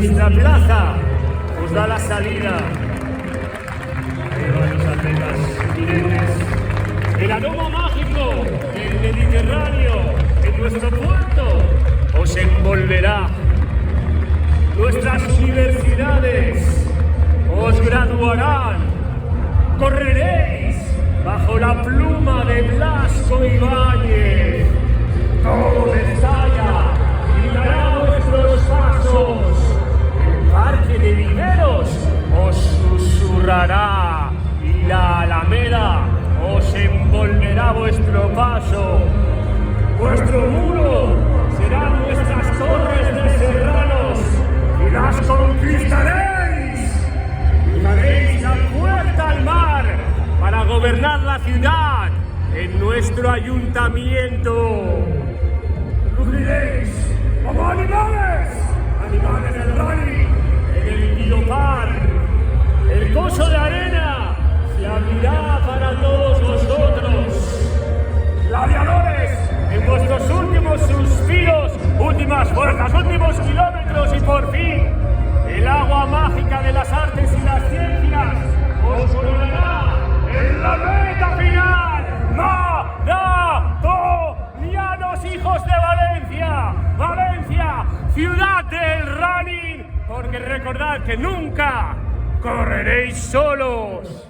nuestra plaza os da la salida. Ahí van los atletas videntes. El aroma mágico del Mediterráneo en nuestro puerto os envolverá. Nuestras universidades os graduarán. Correréis bajo la pluma de Blasco Ibáñez. Todo Mestalla gritará vuestros pasos. El parque de Viveros os susurrará y la Alameda os envolverá vuestro paso. Vuestro muro serán nuestras torres de serranos y las conquistaréis. Y daréis la puerta al mar para gobernar la ciudad en nuestro ayuntamiento. Rugiréis como animales, animales del rally, en el Biopar. El coso de arena se abrirá para todos vosotros. Gladiadores, en vuestros últimos suspiros, últimas fuerzas, últimos kilómetros y por fin, el agua mágica de las artes y las ciencias os coronará en la meta final. Maratonianos, hijos de Valencia, Valencia, ciudad del running, porque recordad que nunca correréis solos.